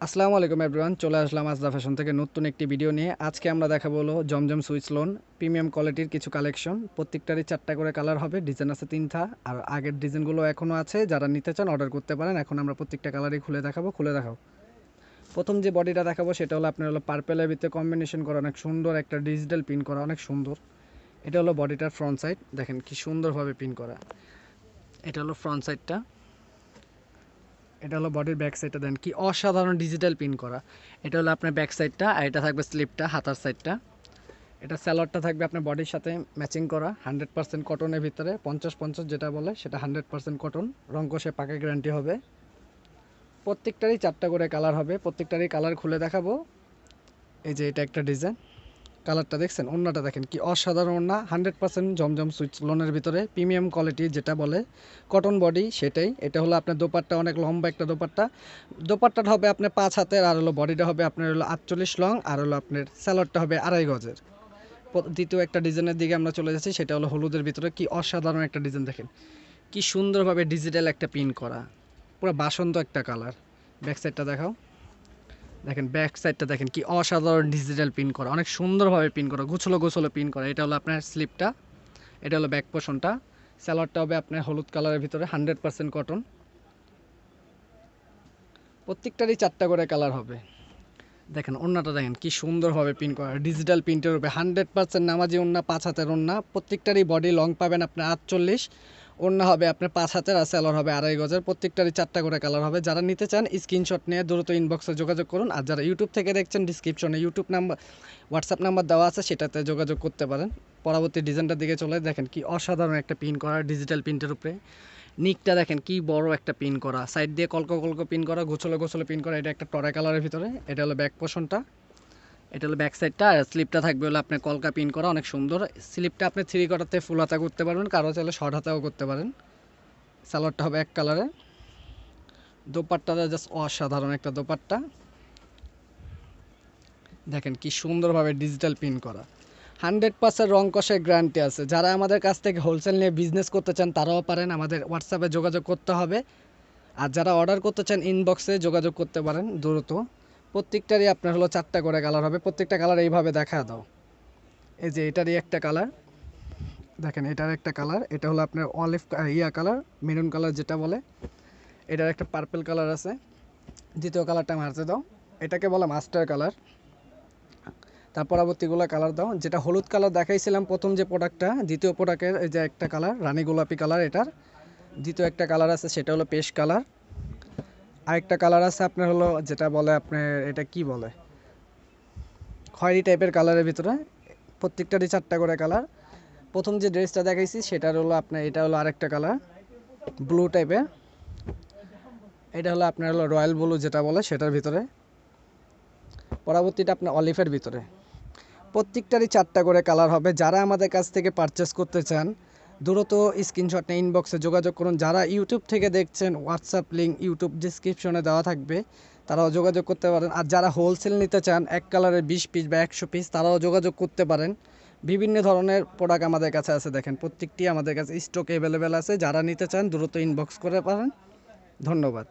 আসসালামু আলাইকুম এভরিওয়ান, চলে আসলাম আজরা ফ্যাশন থেকে নতুন একটি ভিডিও নিয়ে। আজকে আমরা দেখাবো হলো জমজম সুইচ লোন প্রিমিয়াম কোয়ালিটির কিছু কালেকশন। প্রত্যেকটারই 4টা করে কালার হবে, ডিজাইন আছে 3টা, আর আগের ডিজাইনগুলো এখনও আছে। যারা নিতে চান অর্ডার করতে পারেন। এখন আমরা প্রত্যেকটা কালারই খুলে দেখাবো। প্রথম যে বডিটা দেখাবো সেটা হলো আপনার হলো পার্পেলের ভিতরে কম্বিনেশন করা অনেক সুন্দর একটা ডিজিটাল পিন করা, অনেক সুন্দর। এটা হলো বডিটার ফ্রন্ট সাইড, দেখেন কি সুন্দরভাবে পিন করা। এটা হলো ফ্রন্ট সাইডটা। এটা হলো বডির ব্যাক সাইডটা, দেন কি অসাধারণ ডিজিটাল পিন করা। এটা হলো আপনার ব্যাক সাইডটা, আর এটা থাকবে স্লিপটা, হাতার সাইডটা। এটা স্যালোয়ারটা থাকবে আপনার বডির সাথে ম্যাচিং করা, 100% কটনের ভিতরে, 50-50 যেটা বলে সেটা 100% কটন। রং কষে পাকা গ্যারান্টি হবে। প্রত্যেকটারই 4টা করে কালার হবে, প্রত্যেকটারই কালার খুলে দেখাবো। এই যে এটা একটা ডিজাইন, কালারটা দেখছেন, ওড়নাটা দেখেন কি অসাধারণ ওড়না, 100% জমজম সুইচ লোনের ভিতরে প্রিমিয়াম কোয়ালিটি যেটা বলে কটন বডি সেটাই। এটা হলো আপনার দোপাট্টা, অনেক লম্বা একটা দোপাট্টা। দোপাট্টাটা হবে আপনার 5 হাতের, আর হলো বডিটা হবে আপনার হলো 48 লং, আর হলো আপনার স্যালোয়ারটা হবে 2.5 গজের। দ্বিতীয় একটা ডিজাইনের দিকে আমরা চলে যাচ্ছি, সেটা হলো হলুদের ভিতরে। কি অসাধারণ একটা ডিজাইন দেখেন, কি সুন্দরভাবে ডিজিটাল একটা পিন করা, পুরো বাসন্ত একটা কালার। ব্যাক সাইডটা দেখাও, দেখেন ব্যাক সাইডটা দেখেন কি অসাধারণ ডিজিটাল পিন করা, অনেক সুন্দরভাবে পিন করা, গোছলো পিন করা। এটা হলো আপনার স্লিপটা, এটা হলো ব্যাক পোর্শনটা। স্যালোয়ারটা হবে আপনার হলুদ কালারের ভিতরে, 100% কটন। প্রত্যেকটারই 4টা করে কালার হবে। দেখেন ওড়নাটা দেখেন কি সুন্দরভাবে পিন করা, ডিজিটাল প্রিন্টের উপরে 100% নামাজি ওড়না, 5 হাতের ওড়না। প্রত্যেকটারই বডি লং পাবেন আপনার 48, ওড়না হবে আপনার 5 হাতের, আর স্যালোয়ার হবে 2.5 গজের। প্রত্যেকটারই 4টা করে কালার হবে। যারা নিতে চান স্ক্রিনশট নিয়ে দ্রুত ইনবক্সে যোগাযোগ করুন। আর যারা ইউটিউব থেকে দেখছেন, ডিসক্রিপশনে ইউটিউব নাম্বার, হোয়াটসঅ্যাপ নাম্বার দেওয়া আছে, সেটাতে যোগাযোগ করতে পারেন। পরবর্তী ডিজাইনটার দিকে চলে, দেখেন কি অসাধারণ একটা পিন করা ডিজিটাল প্রিন্টের উপরে। নিকটা দেখেন কি বড় একটা পিন করা, সাইড দিয়ে কলকো পিন করা, গোছলে পিন করা। এটা একটা টরে কালারের ভিতরে। এটা হলো ব্যাক পোর্শনটা, এটা হলো ব্যাক সাইডটা, আর স্লিপটা থাকবে হলো আপনার কলকা পিন করা, অনেক সুন্দর। স্লিপটা আপনি 3/4 ফুল হাতা করতে পারবেন, কারো চাইলে শর্ট হাতাও করতে পারেন। সালোয়ারটা হবে এক কালারে। দোপাট্টাটা জাস্ট অসাধারণ একটা দোপাট্টা, দেখেন কি সুন্দরভাবে ডিজিটাল পিন করা। 100% রং কষের গ্যারান্টি আছে। যারা আমাদের কাছ থেকে হোলসেল নিয়ে বিজনেস করতে চান তারাও পারেন, আমাদের হোয়াটসঅ্যাপে যোগাযোগ করতে হবে। আর যারা অর্ডার করতে চান ইনবক্সে যোগাযোগ করতে পারেন দ্রুত। প্রত্যেকটারই আপনার হলো 4টা করে কালার হবে। প্রত্যেকটা কালার এইভাবে দেখা দাও। এই যে এটারই একটা কালার, দেখেন এটার একটা কালার। এটা হলো আপনার অলিভ কালার, মেরুন কালার যেটা বলে। এটার একটা পার্পল কালার আছে। দ্বিতীয় কালারটা মারতে দাও, এটাকে বলে মাস্টার কালার। তার পরবর্তীগুলো কালার দাও। যেটা হলুদ কালার দেখাইছিলাম প্রথম যে প্রোডাক্টটা, দ্বিতীয় প্রোডাক্টের এই যে একটা কালার রানী গোলাপি কালার। এটার দ্বিতীয় একটা কালার আছে, সেটা হলো পেস্ট কালার। আরেকটা কালার আছে আপনার হলো যেটা বলে আপনার, এটা কি বলে, খয়েরি টাইপের কালারের ভিতরে। প্রত্যেকটারই 4টা করে কালার। প্রথম যে ড্রেসটা দেখাইছি সেটার হলো আপনার, এটা হলো আরেকটা কালার ব্লু টাইপের। এটা হলো আপনার হলো রয়্যাল ব্লু যেটা বলে সেটার ভিতরে। পরবর্তীটা আপনার অলিভের ভিতরে। প্রত্যেকটারই 4টা করে কালার হবে। যারা আমাদের কাছ থেকে পারচেস করতে চান দ্রুত স্ক্রিনশট নিয়ে ইনবক্সে যোগাযোগ করুন। যারা ইউটিউব থেকে দেখছেন, হোয়াটসঅ্যাপ লিঙ্ক ইউটিউব ডিসক্রিপশনে দেওয়া থাকবে, তারাও যোগাযোগ করতে পারেন। আর যারা হোলসেল নিতে চান, এক কালারের 20 পিস বা 100 পিস, তারাও যোগাযোগ করতে পারেন। বিভিন্ন ধরনের প্রোডাক্ট আমাদের কাছে আছে, দেখেন প্রত্যেকটি আমাদের কাছে স্টক অ্যাভেলেবেল আছে। যারা নিতে চান দ্রুত ইনবক্স করে পারেন। ধন্যবাদ।